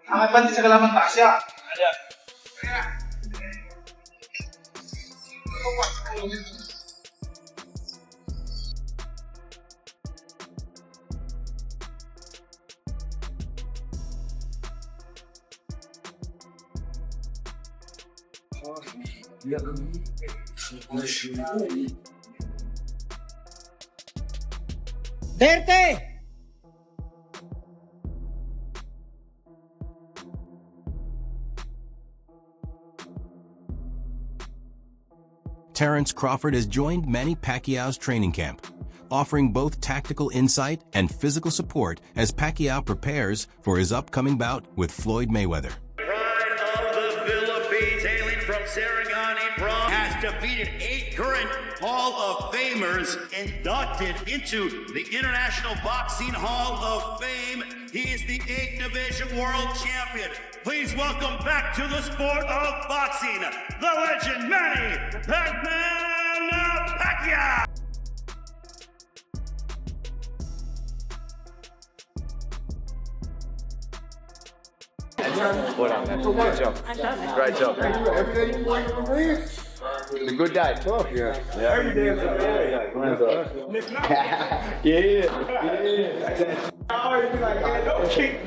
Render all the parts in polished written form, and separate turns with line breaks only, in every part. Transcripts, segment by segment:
Ang iban sa kalaman Tasya.
Derte!
Terence Crawford has joined Manny Pacquiao's training camp, offering both tactical insight and physical support as Pacquiao prepares for his upcoming bout with Floyd Mayweather.
Pride of the Philippines, hailing from Sarangani, has defeated 8 current Hall of Famers inducted into the International Boxing Hall of Fame. He is the 8th Division World Champion. Please welcome back to the sport of boxing, the legend Manny Pacquiao.
What up, man? Great job. Great job. It's a good day. Oh, yeah. Every day is a day.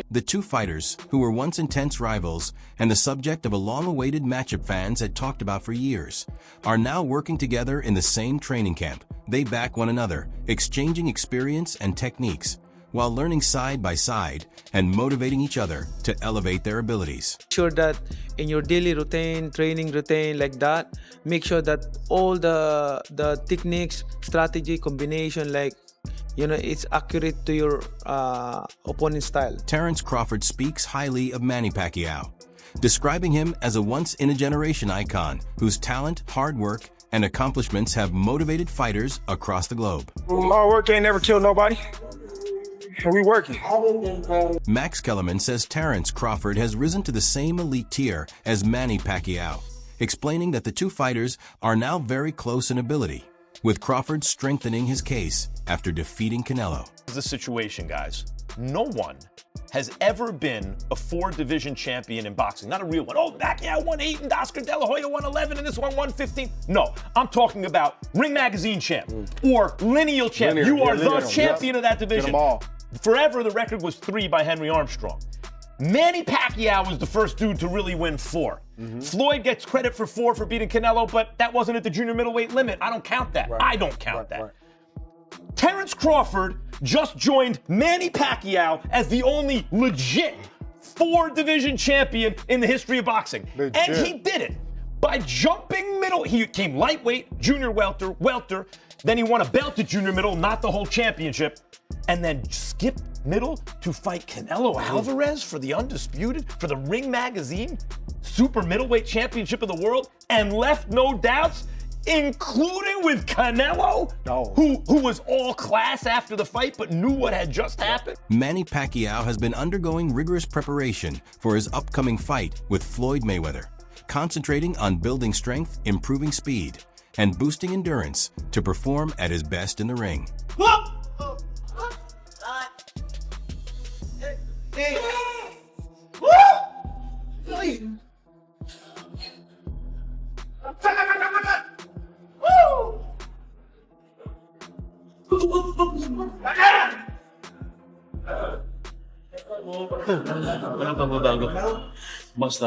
The two fighters, who were once intense rivals and the subject of a long-awaited matchup fans had talked about for years, are now working together in the same training camp. They back one another, exchanging experience and techniques, while learning side by side and motivating each other to elevate their abilities.
Sure that in your daily routine, training routine like that, make sure that all the techniques, strategy, combination, like, you know, it's accurate to your opponent's style.
Terence Crawford speaks highly of Manny Pacquiao, describing him as a once-in-a-generation icon whose talent, hard work, and accomplishments have motivated fighters across the globe.
Hard work ain't never killed nobody. We working.
Max Kellerman says Terence Crawford has risen to the same elite tier as Manny Pacquiao, explaining that the two fighters are now very close in ability, with Crawford strengthening his case after defeating Canelo.
The situation, guys. No one has ever been a 4-division champion in boxing. Not a real one. Oh, Pacquiao won 8 and Oscar De La Hoya won 11 and this one won 15. No, I'm talking about Ring Magazine champ or lineal champ. You are the champion of that division.
Get them all.
Forever, the record was 3 by Henry Armstrong. Manny Pacquiao was the first dude to really win 4. Floyd gets credit for 4 for beating Canelo, but that wasn't at the junior middleweight limit. I don't count that.
Right.
I don't count that.
Right.
Terence Crawford just joined Manny Pacquiao as the only legit 4-division champion in the history of boxing.
Legit.
And he did it by jumping middle. He came lightweight, junior welter, then he won a belt at junior middle, not the whole championship, and then skipped middle to fight Canelo Alvarez for the undisputed, for the Ring Magazine super middleweight championship of the world, and left no doubts, including with Canelo, who was all class after the fight but knew what had just happened.
Manny Pacquiao has been undergoing rigorous preparation for his upcoming fight with Floyd Mayweather, concentrating on building strength, improving speed, and boosting endurance to perform at his best in the ring.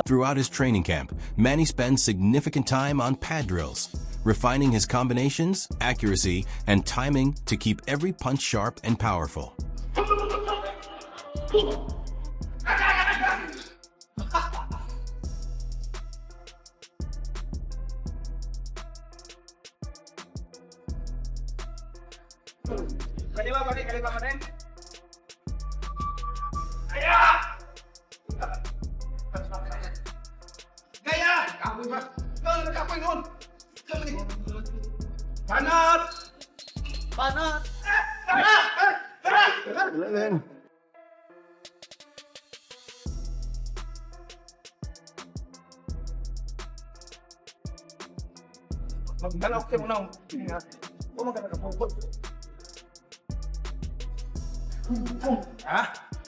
Throughout his training camp, Manny spends significant time on pad drills, refining his combinations, accuracy, and timing to keep every punch sharp and powerful.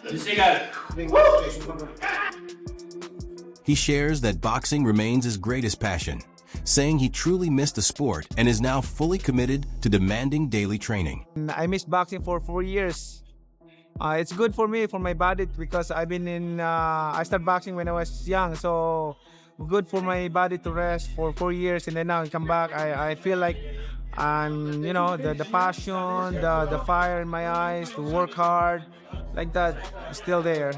Sigal.
he shares that boxing remains his greatest passion, saying he truly missed the sport and is now fully committed to demanding daily training.
I missed boxing for 4 years. It's good for me, for my body, because I've been in. I started boxing when I was young, so good for my body to rest for 4 years, and then now I come back. I feel like I'm, the passion, the fire in my eyes to work hard, like that, is still there.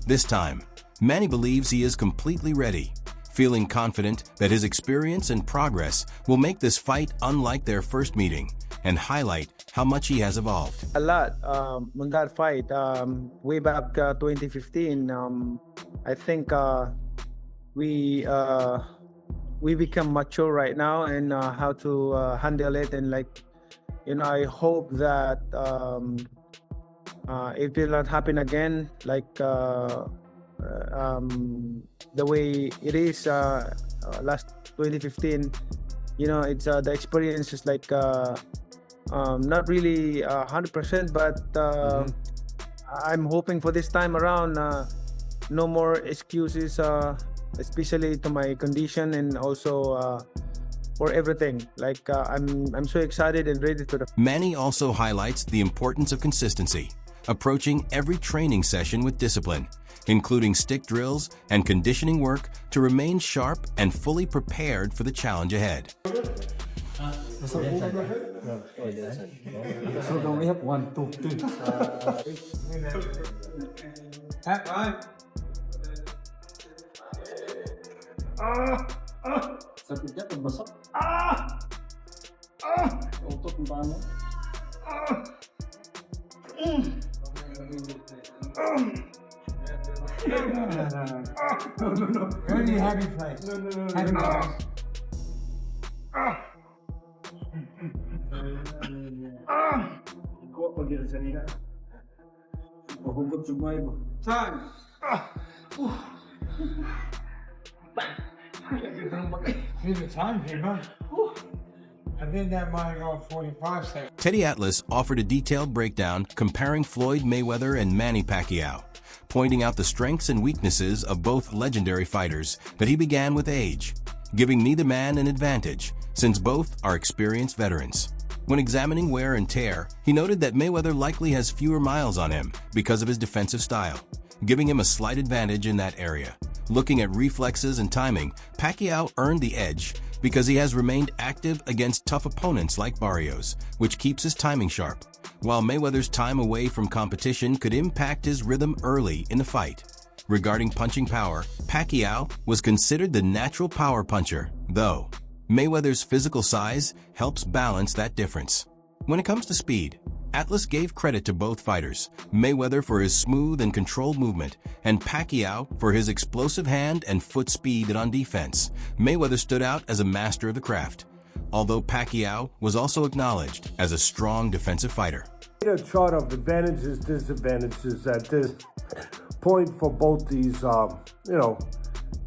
This time, Manny believes he is completely ready, feeling confident that his experience and progress will make this fight unlike their first meeting and highlight how much he has evolved.
A lot on that fight. Way back 2015, I think we become mature right now and how to handle it, and I hope that it will not happen again like the way it is last 2015. It's the experience is like not really 100%, but I'm hoping for this time around no more excuses, especially to my condition and also for everything. I'm so excited and ready to.
Manny also highlights the importance of consistency, approaching every training session with discipline, including stick drills and conditioning work to remain sharp and fully prepared for the challenge ahead.
So then we have 1, 2, 3. Sakit niya pag basok. Utot mo ba mo? No. Very heavy place. Heavy place. Kuha pag yun sa nila. Mahugot sa buhay mo. Time! I did that mine go 45 seconds.
Teddy Atlas offered a detailed breakdown comparing Floyd Mayweather and Manny Pacquiao, pointing out the strengths and weaknesses of both legendary fighters, but he began with age, giving neither man an advantage, since both are experienced veterans. When examining wear and tear, he noted that Mayweather likely has fewer miles on him because of his defensive style, giving him a slight advantage in that area. Looking at reflexes and timing, Pacquiao earned the edge because he has remained active against tough opponents like Barrios, which keeps his timing sharp, while Mayweather's time away from competition could impact his rhythm early in the fight. Regarding punching power, Pacquiao was considered the natural power puncher, though Mayweather's physical size helps balance that difference. When it comes to speed, Atlas gave credit to both fighters, Mayweather for his smooth and controlled movement, and Pacquiao for his explosive hand and foot speed on defense. Mayweather stood out as a master of the craft, although Pacquiao was also acknowledged as a strong defensive fighter.
A chart of advantages, disadvantages at this point for both these,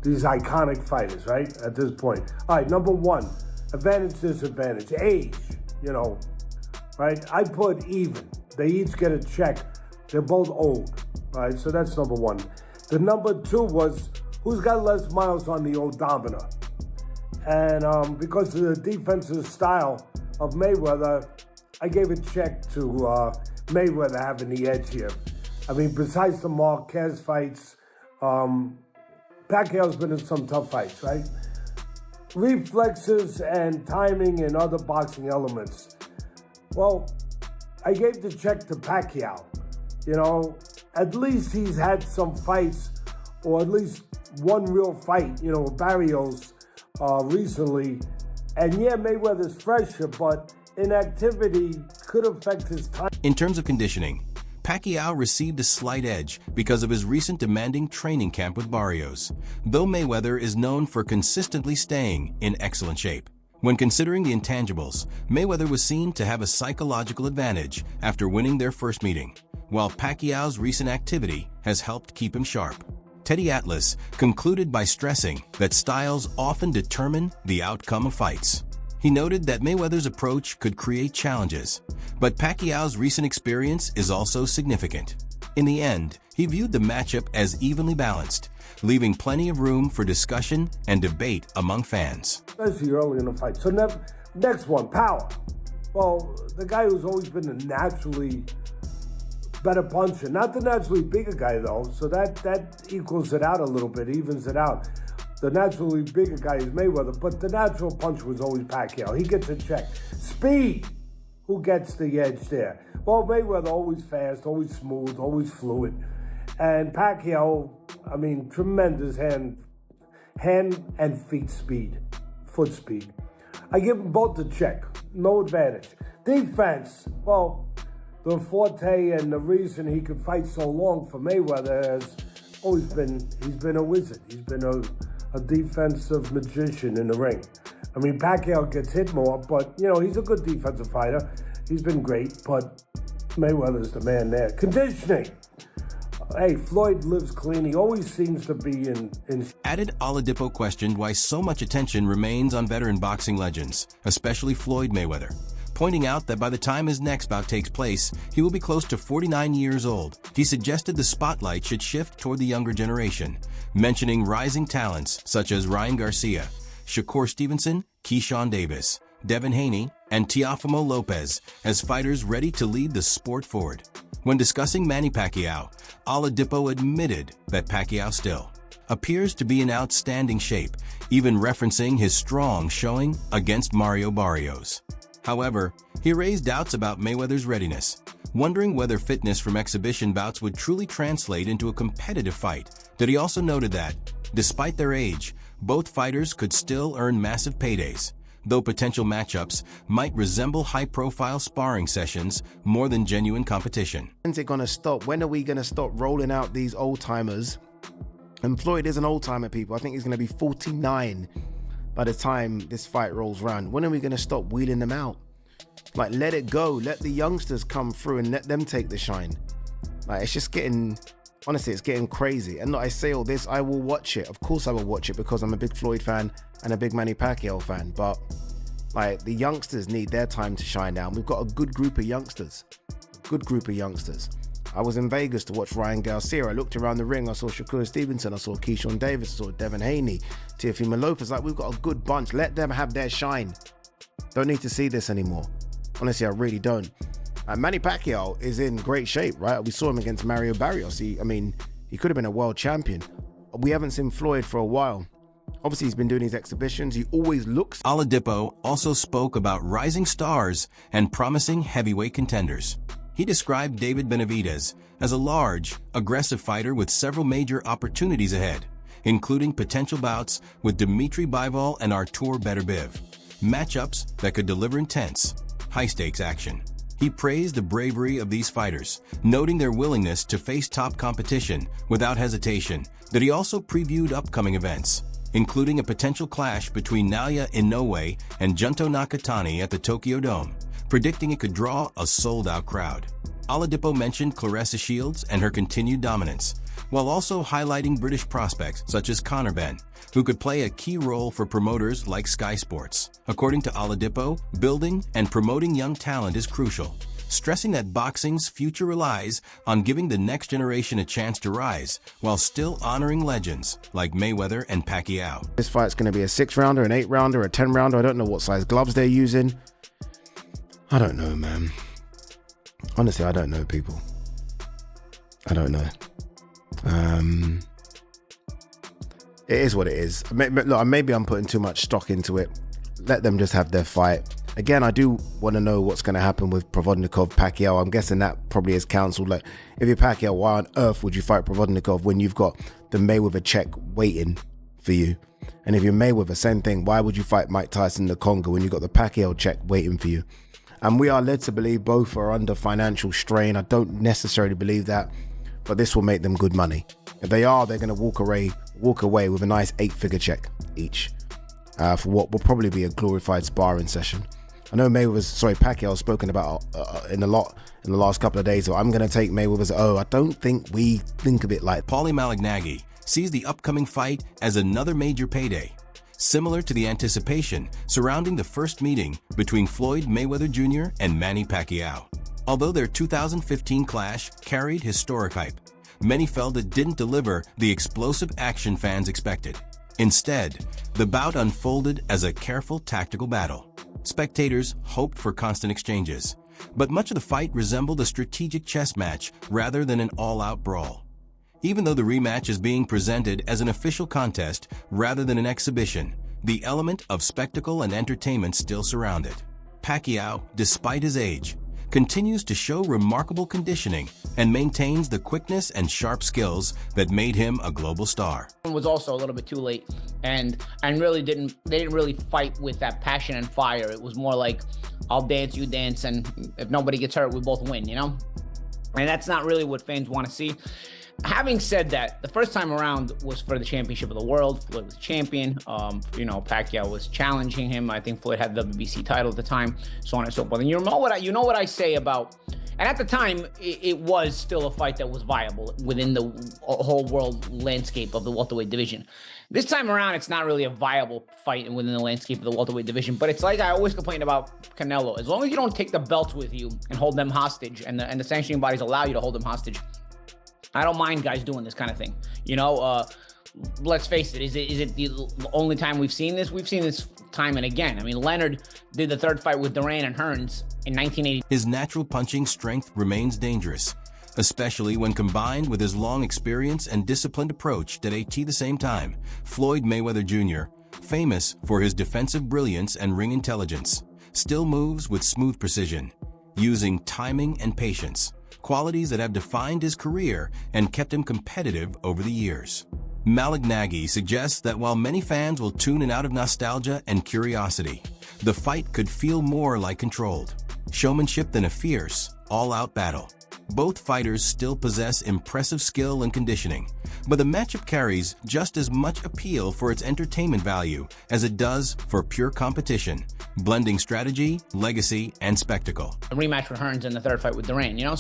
these iconic fighters, right? At this point. All right, number one, advantage, disadvantage, age, right? I put even. They each get a check. They're both old, right? So that's number one. The number two was who's got less miles on the odometer. And because of the defensive style of Mayweather, I gave a check to Mayweather having the edge here. I mean, besides the Marquez fights, Pacquiao's been in some tough fights, right? Reflexes and timing and other boxing elements. Well, I gave the check to Pacquiao. At least he's had some fights, or at least one real fight, with Barrios recently. And yeah, Mayweather's fresher, but inactivity could affect his time.
In terms of conditioning, Pacquiao received a slight edge because of his recent demanding training camp with Barrios, though Mayweather is known for consistently staying in excellent shape. When considering the intangibles, Mayweather was seen to have a psychological advantage after winning their first meeting, while Pacquiao's recent activity has helped keep him sharp. Teddy Atlas concluded by stressing that styles often determine the outcome of fights. He noted that Mayweather's approach could create challenges, but Pacquiao's recent experience is also significant. In the end, he viewed the matchup as evenly balanced, leaving plenty of room for discussion and debate among fans.
Especially early in the fight. So next one, power. Well, the guy who's always been a naturally better puncher, not the naturally bigger guy though, so that equals it out a little bit, evens it out. The naturally bigger guy is Mayweather, but the natural puncher was always Pacquiao. He gets a check. Speed, who gets the edge there? Well, Mayweather always fast, always smooth, always fluid. And Pacquiao, I mean, tremendous hand and feet speed, foot speed. I give them both the check, no advantage. Defense, well, the forte and the reason he could fight so long for Mayweather has always been, he's been a wizard. He's been a defensive magician in the ring. I mean, Pacquiao gets hit more, but, you know, he's a good defensive fighter. He's been great, but Mayweather's the man there. Conditioning. Hey, Floyd lives clean. He always seems to be in...
Added Oladipo questioned why so much attention remains on veteran boxing legends, especially Floyd Mayweather, pointing out that by the time his next bout takes place, he will be close to 49 years old. He suggested the spotlight should shift toward the younger generation, mentioning rising talents such as Ryan Garcia, Shakur Stevenson, Keyshawn Davis, Devin Haney, and Teofimo Lopez as fighters ready to lead the sport forward. When discussing Manny Pacquiao, Oladipo admitted that Pacquiao still appears to be in outstanding shape, even referencing his strong showing against Mario Barrios. However, he raised doubts about Mayweather's readiness, wondering whether fitness from exhibition bouts would truly translate into a competitive fight. But he also noted that, despite their age, both fighters could still earn massive paydays, though potential matchups might resemble high-profile sparring sessions more than genuine competition.
When's it gonna stop? When are we gonna stop rolling out these old-timers? And Floyd is an old-timer, people. I think he's gonna be 49 by the time this fight rolls around. When are we gonna stop wheeling them out? Like, let it go. Let the youngsters come through and let them take the shine. Like, it's just getting, honestly, it's getting crazy. And I say all this, I will watch it. Of course I will watch it because I'm a big Floyd fan and a big Manny Pacquiao fan. But, like, the youngsters need their time to shine now. We've got a good group of youngsters. A good group of youngsters. I was in Vegas to watch Ryan Garcia. I looked around the ring. I saw Shakur Stevenson. I saw Keyshawn Davis. I saw Devin Haney, Teofimo Lopez. Like, we've got a good bunch. Let them have their shine. Don't need to see this anymore. Honestly, I really don't. Manny Pacquiao is in great shape, right? We saw him against Mario Barrios. I mean, he could have been a world champion. We haven't seen Floyd for a while. Obviously, he's been doing his exhibitions. He always looks...
Oladipo also spoke about rising stars and promising heavyweight contenders. He described David Benavidez as a large, aggressive fighter with several major opportunities ahead, including potential bouts with Dmitry Bivol and Artur Beterbiev, matchups that could deliver intense, high-stakes action. He praised the bravery of these fighters, noting their willingness to face top competition without hesitation. That he also previewed upcoming events, including a potential clash between Naoya Inoue and Junto Nakatani at the Tokyo Dome, predicting it could draw a sold-out crowd. Oladipo mentioned Claressa Shields and her continued dominance, while also highlighting British prospects such as Conor Benn, who could play a key role for promoters like Sky Sports. According to Oladipo, building and promoting young talent is crucial, stressing that boxing's future relies on giving the next generation a chance to rise, while still honoring legends like Mayweather and Pacquiao.
This fight's going to be a 6-rounder, an 8-rounder, a 10-rounder. I don't know what size gloves they're using. I don't know, man. Honestly, I don't know, people. I don't know. It is what it is. Look, maybe I'm putting too much stock into it. Let them just have their fight. Again, I do want to know what's going to happen with Provodnikov, Pacquiao. I'm guessing that probably is cancelled. Like, if you're Pacquiao, why on earth would you fight Provodnikov when you've got the Mayweather check waiting for you? And if you're Mayweather, same thing. Why would you fight Mike Tyson in the Congo when you've got the Pacquiao check waiting for you? And we are led to believe both are under financial strain. I don't necessarily believe that, but this will make them good money. If they are, they're going to walk away with a nice 8-figure check each. for what will probably be a glorified sparring session. I know Pacquiao has spoken about in the last couple of days, so I'm going to take Mayweather's I don't think we think of it like
Paulie Malignaggi sees the upcoming fight as another major payday, similar to the anticipation surrounding the first meeting between Floyd Mayweather Jr. and Manny Pacquiao. Although their 2015 clash carried historic hype, many felt it didn't deliver the explosive action fans expected. Instead, the bout unfolded as a careful tactical battle. Spectators hoped for constant exchanges, but much of the fight resembled a strategic chess match rather than an all-out brawl. Even though the rematch is being presented as an official contest rather than an exhibition, the element of spectacle and entertainment still surround it. Pacquiao, despite his age, continues to show remarkable conditioning and maintains the quickness and sharp skills that made him a global star.
It was also a little bit too late, and they didn't really fight with that passion and fire. It was more like, I'll dance, you dance, and if nobody gets hurt, we both win, you know? And that's not really what fans want to see. Having said that, the first time around was for the championship of the world. Floyd was champion. Pacquiao was challenging him. I think Floyd had the WBC title at the time, so on and so forth. And you know what I say about, and at the time, it was still a fight that was viable within the whole world landscape of the welterweight division. This time around, it's not really a viable fight within the landscape of the welterweight division, but it's like I always complain about Canelo. As long as you don't take the belts with you and hold them hostage, and the sanctioning bodies allow you to hold them hostage, I don't mind guys doing this kind of thing. Let's face it. Is it the only time we've seen this? We've seen this time and again. I mean, Leonard did the third fight with Duran and Hearns in 1980.
His natural punching strength remains dangerous, especially when combined with his long experience and disciplined approach at the same time. Floyd Mayweather Jr., famous for his defensive brilliance and ring intelligence, still moves with smooth precision, using timing and patience, qualities that have defined his career and kept him competitive over the years. Malignaggi suggests that while many fans will tune in out of nostalgia and curiosity, the fight could feel more like controlled showmanship than a fierce, all-out battle. Both fighters still possess impressive skill and conditioning, but the matchup carries just as much appeal for its entertainment value as it does for pure competition, blending strategy, legacy, and spectacle.
A rematch for Hearns in the third fight with Duran, I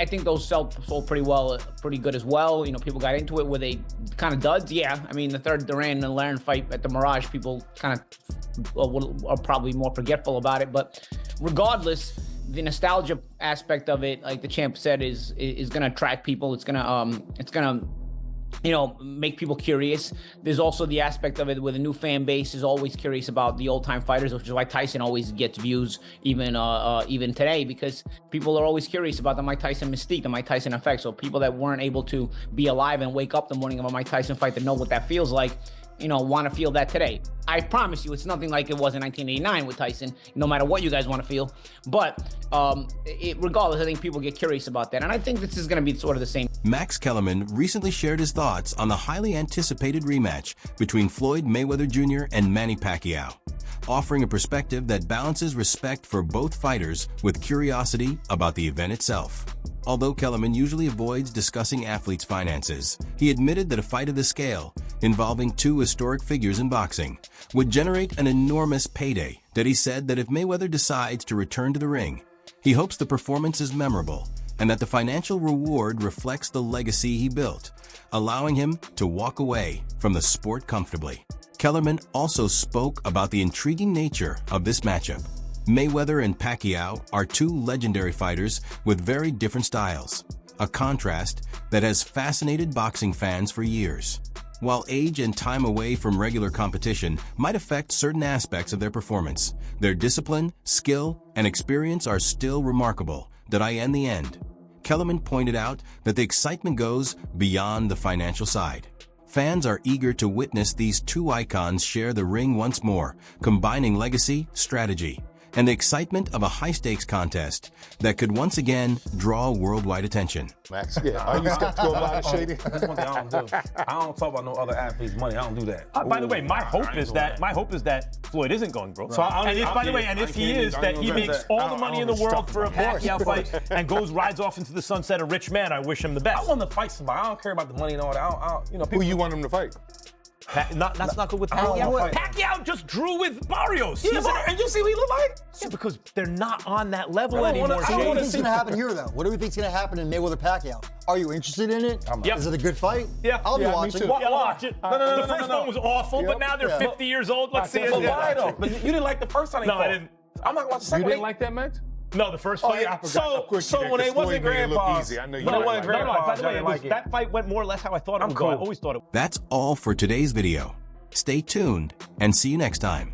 think those sold pretty well, pretty good as well. People got into it with a kind of duds. Yeah, I mean, the third Duran and Larin fight at the Mirage, people kind of are probably more forgetful about it, but regardless, the nostalgia aspect of it, like the champ said, is going to attract people. It's going to make people curious. There's also the aspect of it where the new fan base is always curious about the old-time fighters, which is why Tyson always gets views even today, because people are always curious about the Mike Tyson mystique, the Mike Tyson effect. So people that weren't able to be alive and wake up the morning of a Mike Tyson fight to know what that feels like, want to feel that today. I promise you, it's nothing like it was in 1989 with Tyson, no matter what you guys want to feel. But regardless, I think people get curious about that. And I think this is going to be sort of the same.
Max Kellerman recently shared his thoughts on the highly anticipated rematch between Floyd Mayweather Jr. and Manny Pacquiao, offering a perspective that balances respect for both fighters with curiosity about the event itself. Although Kellerman usually avoids discussing athletes' finances, he admitted that a fight of this scale, involving two historic figures in boxing, would generate an enormous payday. That he said that if Mayweather decides to return to the ring, he hopes the performance is memorable and that the financial reward reflects the legacy he built, allowing him to walk away from the sport comfortably. Kellerman also spoke about the intriguing nature of this matchup. Mayweather and Pacquiao are two legendary fighters with very different styles, a contrast that has fascinated boxing fans for years. While age and time away from regular competition might affect certain aspects of their performance, their discipline, skill, and experience are still remarkable. In the end, Kellerman pointed out that the excitement goes beyond the financial side. Fans are eager to witness these two icons share the ring once more, combining legacy, strategy, and the excitement of a high-stakes contest that could once again draw worldwide attention.
Max, are you skeptical about it, Shady?
That's one thing I don't do. I don't talk about no other athlete's money. I don't do that.
By the way, my hope is that Floyd isn't going broke. Right. So if he is, that he makes all the money in the world for a Pacquiao fight and rides off into the sunset a rich man. I wish him the best.
I want to fight somebody. I don't care about the money and all that.
Who you want him to fight?
That's not good with
I don't
Pacquiao.
wanna fight.
Pacquiao just drew with Barrios.
Yeah, and you see what he look like?
Yeah, because they're not on that level
I don't
anymore.
wanna- I
What do
don't
you
wanna
think's gonna happen here, though? What do you think's gonna happen in Mayweather-Pacquiao? Are you interested in it?
Yep.
Is it a good fight?
Yeah.
I'll be
Yeah, me
watching.
too.
Yeah, I'll watch it.
No,
the first one was awful, but now they're
Yeah.
50 years old. Let's see it.
But why though? But you didn't like the first time they
No,
fought.
I didn't.
I'm not watching the second.
You didn't like that match?
No, the first
Oh
fight.
yeah, I forgot. Of course you did,
when they
'cause
wasn't
Floyd made it look
grandpas.
easy. I know you
No,
didn't
no,
like
by the
grandpas.
way, that fight went more or less how I thought it would go. I always thought it.
That's all for today's video. Stay tuned and see you next time.